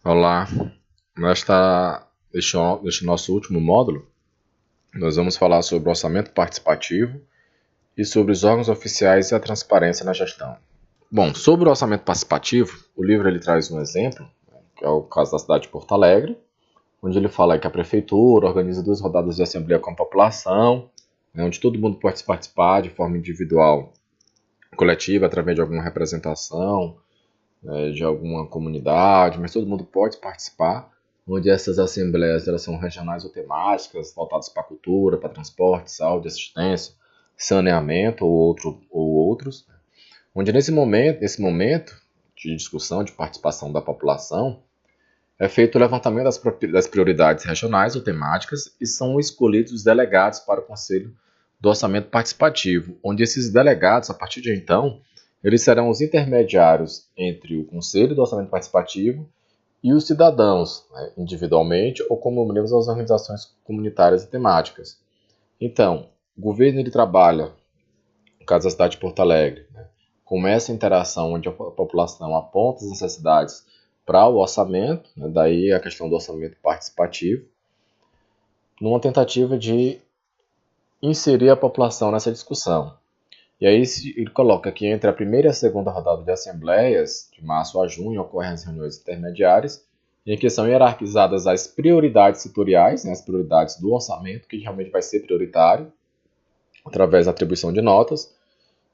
Olá, neste nosso último módulo, nós vamos falar sobre o orçamento participativo e sobre os órgãos oficiais e a transparência na gestão. Bom, sobre o orçamento participativo, o livro ele traz um exemplo, que é o caso da cidade de Porto Alegre, onde ele fala que a prefeitura organiza 2 rodadas de assembleia com a população, onde todo mundo pode participar de forma individual, coletiva, através de alguma representação, de alguma comunidade, mas todo mundo pode participar, onde essas assembleias elas são regionais ou temáticas, voltadas para a cultura, para transporte, saúde, assistência, saneamento ou outros, onde nesse momento de discussão, de participação da população, é feito o levantamento das prioridades regionais ou temáticas e são escolhidos os delegados para o Conselho do Orçamento Participativo, onde esses delegados, a partir de então, eles serão os intermediários entre o Conselho do Orçamento Participativo e os cidadãos, individualmente ou como membros das organizações comunitárias e temáticas. Então, o governo ele trabalha, no caso da cidade de Porto Alegre, com essa interação onde a população aponta as necessidades para o orçamento, daí a questão do orçamento participativo, numa tentativa de inserir a população nessa discussão. E aí ele coloca que entre a primeira e a segunda rodada de assembleias, de março a junho, ocorrem as reuniões intermediárias, em que são hierarquizadas as prioridades setoriais, as prioridades do orçamento, que realmente vai ser prioritário, através da atribuição de notas,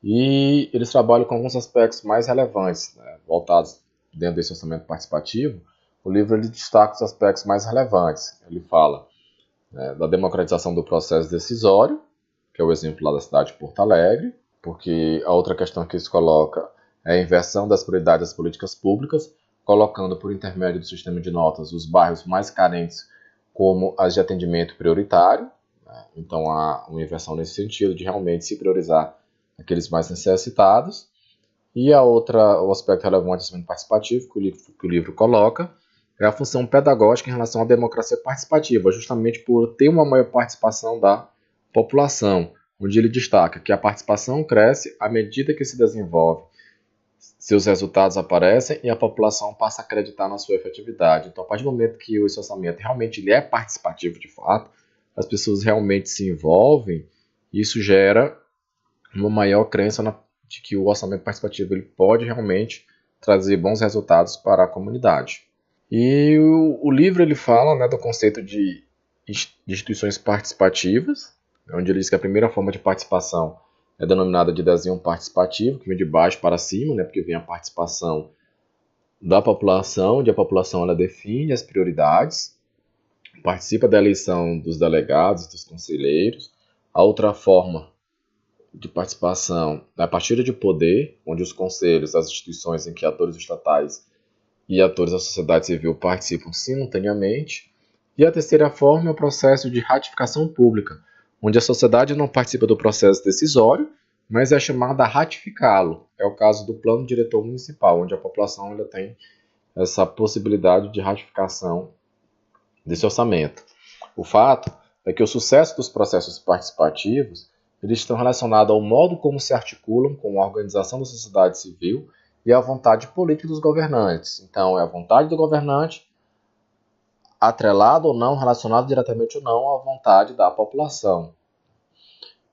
e eles trabalham com alguns aspectos mais relevantes, voltados dentro desse orçamento participativo. O livro ele destaca os aspectos mais relevantes. Ele fala da democratização do processo decisório, que é o exemplo lá da cidade de Porto Alegre, porque a outra questão que isso coloca é a inversão das prioridades das políticas públicas, colocando por intermédio do sistema de notas os bairros mais carentes como as de atendimento prioritário. Então há uma inversão nesse sentido de realmente se priorizar aqueles mais necessitados. E o aspecto relevante do orçamento participativo que o livro coloca é a função pedagógica em relação à democracia participativa, justamente por ter uma maior participação da população, onde ele destaca que a participação cresce à medida que se desenvolve, seus resultados aparecem e a população passa a acreditar na sua efetividade. Então, a partir do momento que esse orçamento realmente ele é participativo de fato, as pessoas realmente se envolvem, isso gera uma maior crença de que o orçamento participativo ele pode realmente trazer bons resultados para a comunidade. E o livro ele fala do conceito de instituições participativas, onde ele diz que a primeira forma de participação é denominada de desenho participativo, que vem de baixo para cima, porque vem a participação da população, onde a população ela define as prioridades, participa da eleição dos delegados, dos conselheiros. A outra forma de participação é a partilha de poder, onde os conselhos, as instituições em que atores estatais e atores da sociedade civil participam simultaneamente. E a terceira forma é o processo de ratificação pública, onde a sociedade não participa do processo decisório, mas é chamada a ratificá-lo. É o caso do plano diretor municipal, onde a população ainda tem essa possibilidade de ratificação desse orçamento. O fato é que o sucesso dos processos participativos eles estão relacionados ao modo como se articulam com a organização da sociedade civil e a vontade política dos governantes. Então, é a vontade do governante atrelado ou não, relacionado diretamente ou não à vontade da população.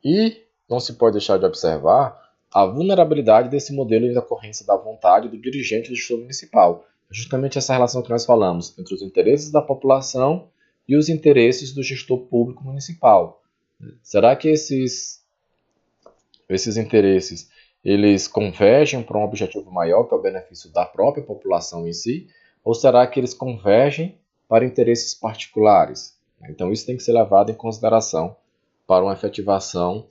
E não se pode deixar de observar a vulnerabilidade desse modelo em decorrência da vontade do dirigente do gestor municipal. É justamente essa relação que nós falamos entre os interesses da população e os interesses do gestor público municipal. Será que esses interesses eles convergem para um objetivo maior, que é o benefício da própria população em si, ou será que eles convergem para interesses particulares? Então isso tem que ser levado em consideração para uma efetivação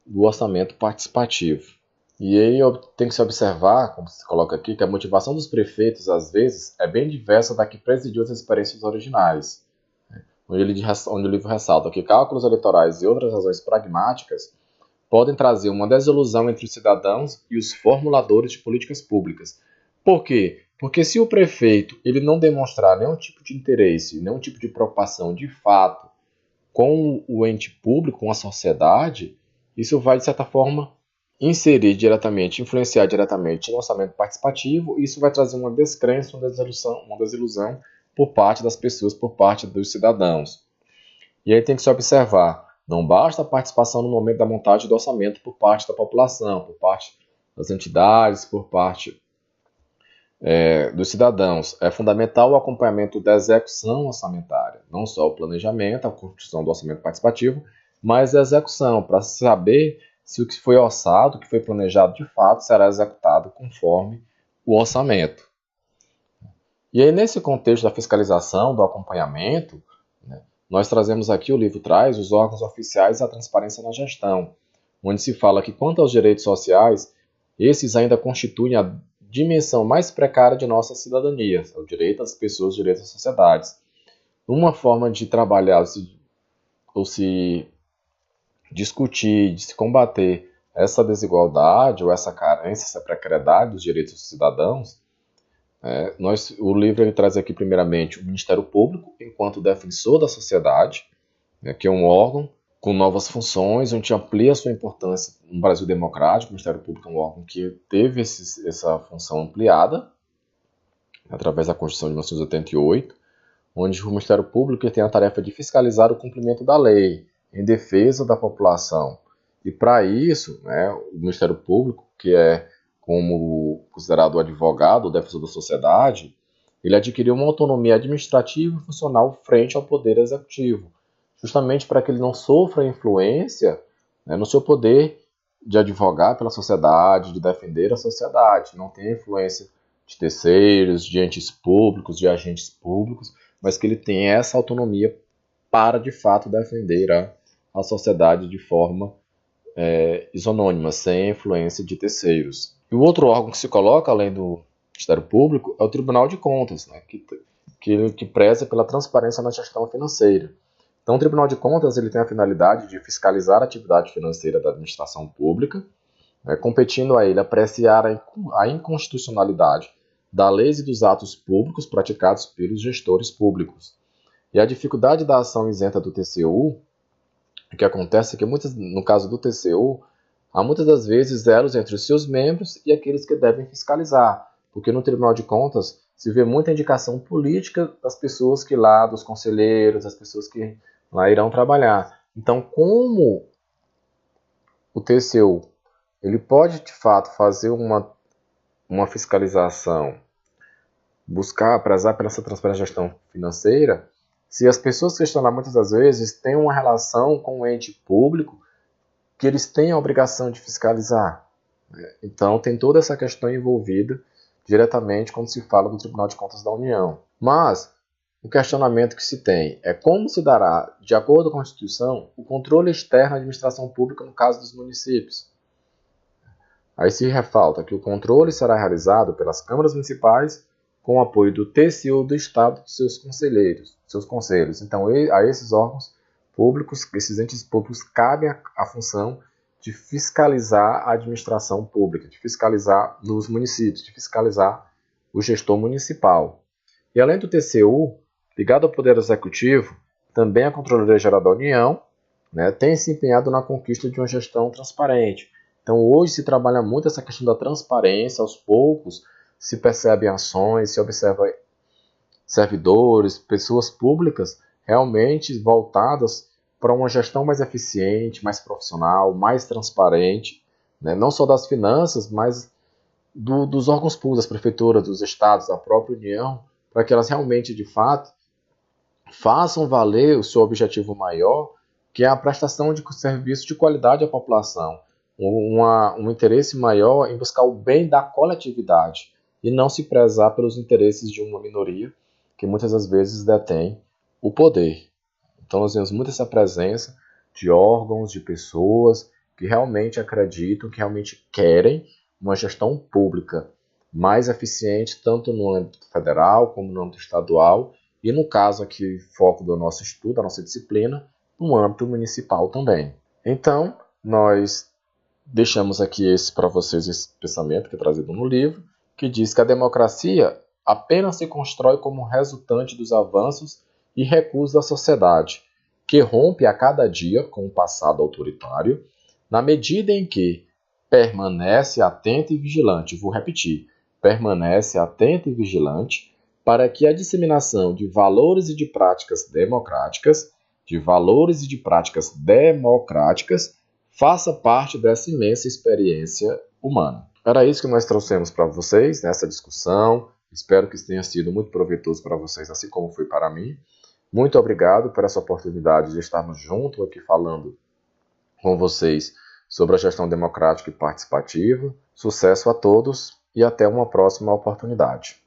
do orçamento participativo. E aí tem que se observar, como se coloca aqui, que a motivação dos prefeitos, às vezes, é bem diversa da que presidiu as experiências originais. Onde o livro ressalta que cálculos eleitorais e outras razões pragmáticas podem trazer uma desilusão entre os cidadãos e os formuladores de políticas públicas. Por quê? Porque se o prefeito ele não demonstrar nenhum tipo de interesse, nenhum tipo de preocupação de fato com o ente público, com a sociedade, isso vai, de certa forma, inserir diretamente, influenciar diretamente no orçamento participativo, isso vai trazer uma descrença, uma desilusão por parte das pessoas, por parte dos cidadãos. E aí tem que se observar, não basta a participação no momento da montagem do orçamento por parte da população, por parte das entidades, por parte dos cidadãos. É fundamental o acompanhamento da execução orçamentária, não só o planejamento, a construção do orçamento participativo, mas a execução, para saber se o que foi orçado, o que foi planejado de fato, será executado conforme o orçamento. E aí, nesse contexto da fiscalização, do acompanhamento, nós trazemos aqui, o livro traz os órgãos oficiais e a transparência na gestão, onde se fala que, quanto aos direitos sociais, esses ainda constituem a dimensão mais precária de nossa cidadania, o direito das pessoas, o direito das sociedades. Uma forma de trabalhar ou se discutir, de se combater essa desigualdade ou essa carência, essa precariedade dos direitos dos cidadãos, o livro ele traz aqui primeiramente o Ministério Público enquanto defensor da sociedade, que é um órgão com novas funções, onde amplia a sua importância no Brasil democrático. O Ministério Público é um órgão que teve essa função ampliada através da Constituição de 1988, onde o Ministério Público tem a tarefa de fiscalizar o cumprimento da lei em defesa da população. E para isso, o Ministério Público, que é como considerado o advogado, o defensor da sociedade, ele adquiriu uma autonomia administrativa e funcional frente ao Poder Executivo, justamente para que ele não sofra influência no seu poder de advogar pela sociedade, de defender a sociedade, não tenha influência de terceiros, de entes públicos, de agentes públicos, mas que ele tenha essa autonomia para, de fato, defender a sociedade de forma isonônima, sem influência de terceiros. E o outro órgão que se coloca, além do Ministério Público, é o Tribunal de Contas, que preza pela transparência na gestão financeira. Então, o Tribunal de Contas ele tem a finalidade de fiscalizar a atividade financeira da administração pública, competindo a ele apreciar a inconstitucionalidade das leis e dos atos públicos praticados pelos gestores públicos. E a dificuldade da ação isenta do TCU, o que acontece é que, no caso do TCU, há muitas das vezes elos entre os seus membros e aqueles que devem fiscalizar, porque no Tribunal de Contas se vê muita indicação política das pessoas que lá, dos conselheiros, das pessoas que lá irão trabalhar. Então, como o TCU ele pode, de fato, fazer uma fiscalização, buscar, prezar pela essa transparência de gestão financeira, se as pessoas que estão lá muitas das vezes têm uma relação com o ente público que eles têm a obrigação de fiscalizar. Então, tem toda essa questão envolvida diretamente quando se fala do Tribunal de Contas da União. Mas o questionamento que se tem é como se dará, de acordo com a Constituição, o controle externo à administração pública no caso dos municípios. Aí se ressalta que o controle será realizado pelas câmaras municipais com o apoio do TCU do Estado e de seus conselhos. Então, a esses órgãos públicos, esses entes públicos, cabe a função de fiscalizar a administração pública, de fiscalizar nos municípios, de fiscalizar o gestor municipal. E além do TCU, ligado ao Poder Executivo, também a Controladoria Geral da União, tem se empenhado na conquista de uma gestão transparente. Então, hoje se trabalha muito essa questão da transparência, aos poucos se percebem ações, se observa servidores, pessoas públicas realmente voltadas para uma gestão mais eficiente, mais profissional, mais transparente, não só das finanças, mas dos órgãos públicos, das prefeituras, dos estados, da própria União, para que elas realmente, de fato, façam valer o seu objetivo maior, que é a prestação de serviço de qualidade à população, um interesse maior em buscar o bem da coletividade e não se prezar pelos interesses de uma minoria que muitas das vezes detém o poder. Então nós vemos muito essa presença de âorgãos, de pessoas que realmente acreditam, que realmente querem uma gestão pública mais eficiente, tanto no âmbito federal como no âmbito estadual, e no caso aqui, foco do nosso estudo, da nossa disciplina, no âmbito municipal também. Então, nós deixamos aqui para vocês esse pensamento que é trazido no livro, que diz que a democracia apenas se constrói como resultante dos avanços e recuos da sociedade, que rompe a cada dia com o passado autoritário, na medida em que permanece atento e vigilante. Vou repetir. Permanece atento e vigilante para que a disseminação de valores e de práticas democráticas, faça parte dessa imensa experiência humana. Era isso que nós trouxemos para vocês nessa discussão. Espero que tenha sido muito proveitoso para vocês, assim como foi para mim. Muito obrigado por essa oportunidade de estarmos juntos aqui falando com vocês sobre a gestão democrática e participativa. Sucesso a todos e até uma próxima oportunidade.